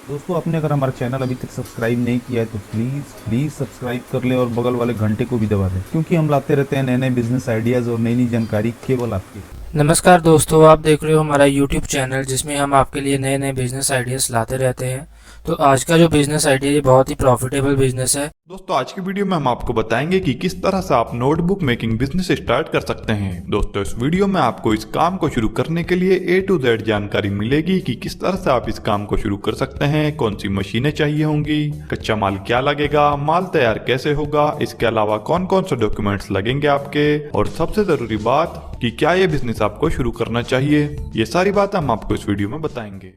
दोस्तों, आपने अगर हमारा चैनल अभी तक सब्सक्राइब नहीं किया है तो प्लीज़ सब्सक्राइब कर ले और बगल वाले घंटे को भी दबा दें, क्योंकि हम लाते रहते हैं नए नए बिजनेस आइडियाज़ और नई नई जानकारी केवल आपके लिए। नमस्कार दोस्तों, आप देख रहे हो हमारा यूट्यूब चैनल जिसमें हम आपके लिए नए नए बिजनेस आइडियाज़ लाते रहते हैं। तो आज का जो बिजनेस आइडिया ये बहुत ही प्रॉफिटेबल बिजनेस है। दोस्तों, आज की वीडियो में हम आपको बताएंगे कि किस तरह से आप नोटबुक मेकिंग बिजनेस स्टार्ट कर सकते हैं। दोस्तों, इस वीडियो में आपको इस काम को शुरू करने के लिए A to Z जानकारी मिलेगी कि किस तरह से आप इस काम को शुरू कर सकते हैं, कौन सी मशीनें चाहिए होंगी, कच्चा माल क्या लगेगा, माल तैयार कैसे होगा, इसके अलावा कौन कौन से डॉक्यूमेंट्स लगेंगे आपके, और सबसे जरूरी बात कि क्या ये बिजनेस आपको शुरू करना चाहिए। ये सारी बातें हम आपको इस वीडियो में बताएंगे।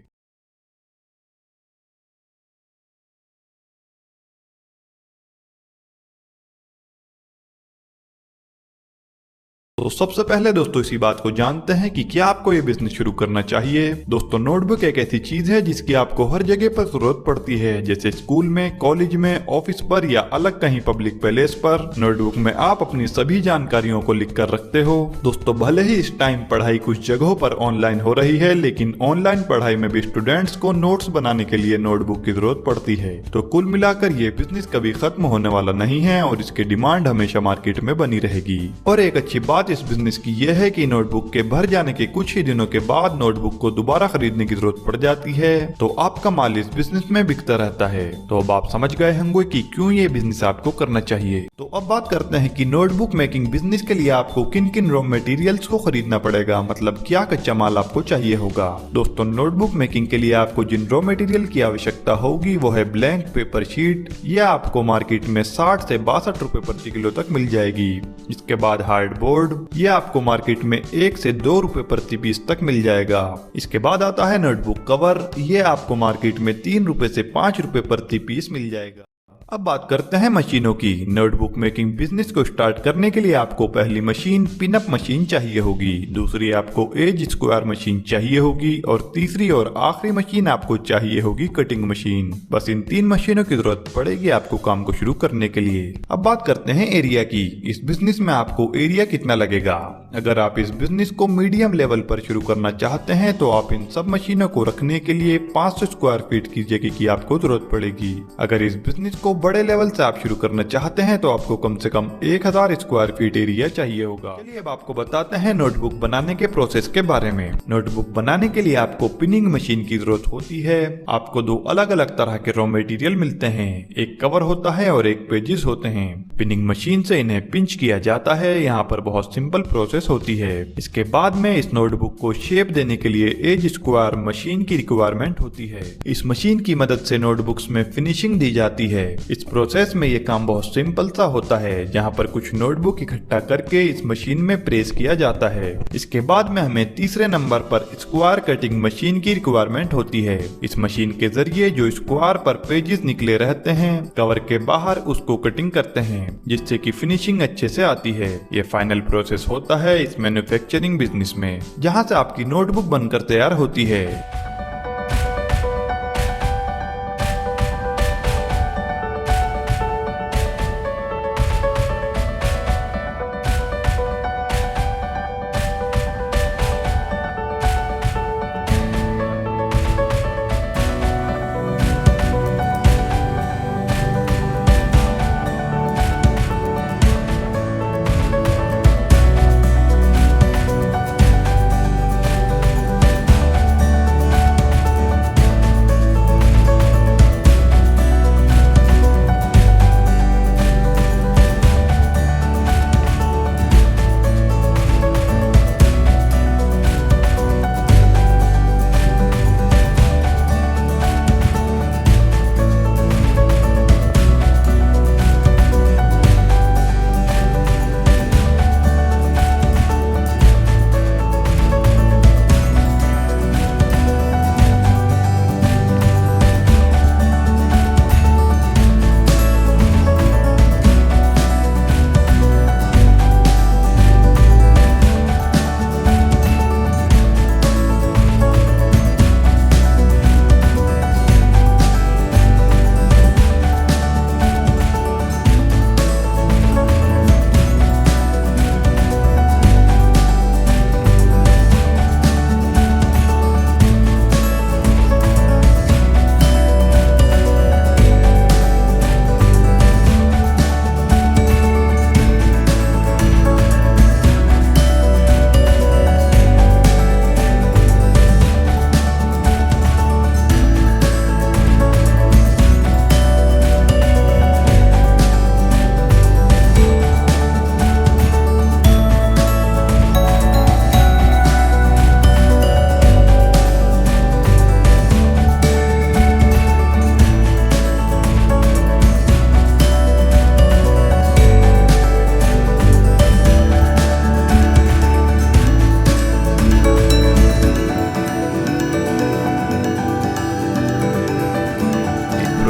तो सबसे पहले दोस्तों इसी बात को जानते हैं कि क्या आपको ये बिजनेस शुरू करना चाहिए। दोस्तों, नोटबुक एक ऐसी चीज है जिसकी आपको हर जगह पर जरूरत पड़ती है, जैसे स्कूल में, कॉलेज में, ऑफिस पर या अलग कहीं पब्लिक प्लेस पर। नोटबुक में आप अपनी सभी जानकारियों को लिख कर रखते हो। दोस्तों, भले ही इस टाइम पढ़ाई कुछ जगहों पर ऑनलाइन हो रही है, लेकिन ऑनलाइन पढ़ाई में भी स्टूडेंट्स को नोट्स बनाने के लिए नोटबुक की जरूरत पड़ती है। तो कुल मिलाकर ये बिजनेस कभी खत्म होने वाला नहीं है और इसकी डिमांड हमेशा मार्केट में बनी रहेगी। और एक अच्छी बात इस बिजनेस की यह है कि नोटबुक के भर जाने के कुछ ही दिनों के बाद नोटबुक को दोबारा खरीदने की जरूरत पड़ जाती है, तो आपका माल इस बिजनेस में बिकता रहता है। तो अब आप समझ गए होंगे कि क्यों ये बिजनेस आपको करना चाहिए। तो अब बात करते हैं कि नोटबुक मेकिंग बिजनेस के लिए आपको किन किन रॉ मटेरियल्स को खरीदना पड़ेगा, मतलब क्या कच्चा माल आपको चाहिए होगा। दोस्तों, नोटबुक मेकिंग के लिए आपको जिन रॉ मटेरियल की आवश्यकता होगी वो है ब्लैंक पेपर शीट। यह आपको मार्केट में 60 से 62 रुपए प्रति किलो तक मिल जाएगी। इसके बाद हार्ड बोर्ड, यह आपको मार्केट में 1 से 2 रुपए प्रति पीस तक मिल जाएगा। इसके बाद आता है नोटबुक कवर, यह आपको मार्केट में 3 रुपए से 5 रुपए प्रति पीस मिल जाएगा। अब बात करते हैं मशीनों की। नोटबुक मेकिंग बिजनेस को स्टार्ट करने के लिए आपको पहली मशीन पिनअप मशीन चाहिए होगी, दूसरी आपको एज स्क्वायर मशीन चाहिए होगी, और तीसरी और आखिरी मशीन आपको चाहिए होगी कटिंग मशीन। बस इन 3 मशीनों की जरूरत पड़ेगी आपको काम को शुरू करने के लिए। अब बात करते हैं एरिया की। इस बिजनेस में आपको एरिया कितना लगेगा। अगर आप इस बिजनेस को मीडियम लेवल पर शुरू करना चाहते हैं तो आप इन सब मशीनों को रखने के लिए 500 स्क्वायर फीट की जगह की आपको जरूरत पड़ेगी। अगर इस बिजनेस को बड़े लेवल से आप शुरू करना चाहते हैं तो आपको कम से कम 1000 स्क्वायर फीट एरिया चाहिए होगा। चलिए अब आपको बताते हैं नोटबुक बनाने के प्रोसेस के बारे में। नोटबुक बनाने के लिए आपको पिनिंग मशीन की जरूरत होती है। आपको 2 अलग अलग तरह के रॉ मटेरियल मिलते हैं, एक कवर होता है और एक पेजेस होते हैं। पिनिंग मशीन से इन्हें पिंच किया जाता है। यहाँ पर बहुत सिंपल प्रोसेस होती है। इसके बाद में इस नोटबुक को शेप देने के लिए एज स्क्वायर मशीन की रिक्वायरमेंट होती है। इस मशीन की मदद से नोटबुक्स में फिनिशिंग दी जाती है। इस प्रोसेस में ये काम बहुत सिंपल सा होता है, जहाँ पर कुछ नोटबुक इकट्ठा करके इस मशीन में प्रेस किया जाता है। इसके बाद में हमें तीसरे नंबर पर स्क्वायर कटिंग मशीन की रिक्वायरमेंट होती है। इस मशीन के जरिए जो स्क्वायर पर पेजेस निकले रहते हैं कवर के बाहर, उसको कटिंग करते हैं, जिससे कि फिनिशिंग अच्छे से आती है। ये फाइनल प्रोसेस होता है इस मैन्युफैक्चरिंग बिजनेस में, जहाँ से आपकी नोटबुक बनकर तैयार होती है।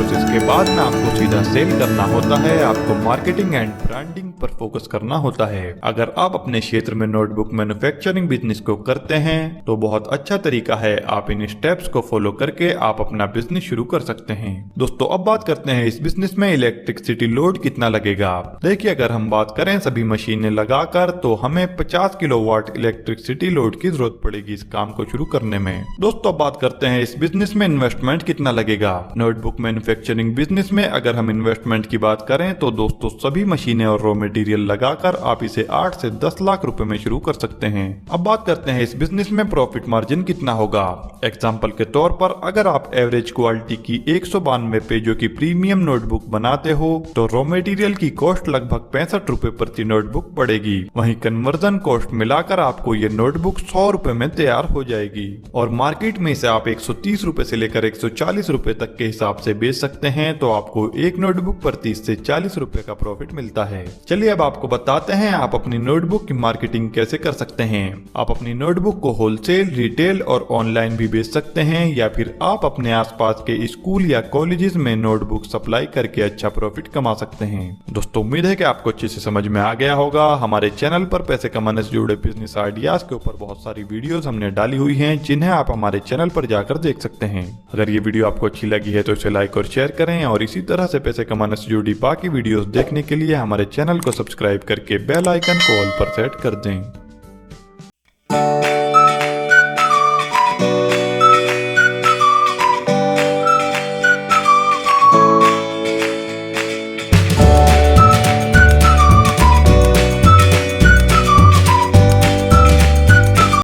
प्रोसेस के बाद में आपको सीधा सेल करना होता है। आपको मार्केटिंग एंड ब्रांडिंग पर फोकस करना होता है। अगर आप अपने क्षेत्र में नोटबुक मैन्युफैक्चरिंग बिजनेस को करते हैं तो बहुत अच्छा तरीका है। आप इन स्टेप्स को फॉलो करके आप अपना बिजनेस शुरू कर सकते हैं। दोस्तों अब बात करते हैं इस बिजनेस में इलेक्ट्रिसिटी लोड कितना लगेगा। देखिए, अगर हम बात करें सभी मशीनें लगाकर तो हमें 50 किलोवाट इलेक्ट्रिसिटी लोड की जरूरत पड़ेगी इस काम को शुरू करने में। दोस्तों अब बात करते हैं इस बिजनेस में इन्वेस्टमेंट कितना लगेगा। नोटबुक मैन्युफैक्चरिंग बिजनेस में अगर हम इन्वेस्टमेंट की बात करें तो दोस्तों सभी मशीनें और रॉ मटेरियल लगाकर आप इसे 8 से 10 लाख रुपए में शुरू कर सकते हैं। अब बात करते हैं इस बिजनेस में प्रॉफिट मार्जिन कितना होगा। एग्जांपल के तौर पर अगर आप एवरेज क्वालिटी की 192 पेजों की प्रीमियम नोटबुक बनाते हो तो रॉ मटेरियल की कॉस्ट लगभग 65 रुपए प्रति नोटबुक पड़ेगी। वहीं कन्वर्जन कॉस्ट मिलाकर आपको ये नोटबुक 100 रुपए में तैयार हो जाएगी और मार्केट में इसे आप 130 रुपए से लेकर 140 रुपए तक के हिसाब से बेच सकते हैं। तो आपको एक नोटबुक पर 30 से 40 रुपए का प्रॉफिट मिलता है। चलिए अब आपको बताते हैं आप अपनी नोटबुक की मार्केटिंग कैसे कर सकते हैं। आप अपनी नोटबुक को होलसेल, रिटेल और ऑनलाइन भी बेच सकते हैं या फिर आप अपने आसपास के स्कूल या कॉलेजेस में नोटबुक सप्लाई करके अच्छा प्रॉफिट कमा सकते हैं। दोस्तों उम्मीद है कि आपको अच्छे से समझ में आ गया होगा। हमारे चैनल पर पैसे कमाने से जुड़े बिजनेस आइडियाज के ऊपर बहुत सारी वीडियोस हमने डाली हुई हैं जिन्हें आप हमारे चैनल पर जाकर देख सकते हैं। अगर ये वीडियो आपको अच्छी लगी है तो इसे लाइक और शेयर करें और इसी तरह से पैसे कमाने से जुड़ी बाकी वीडियोस देखने के लिए हमारे चैनल को सब्सक्राइब करके बेल आइकन को ऑल पर सेट कर दें।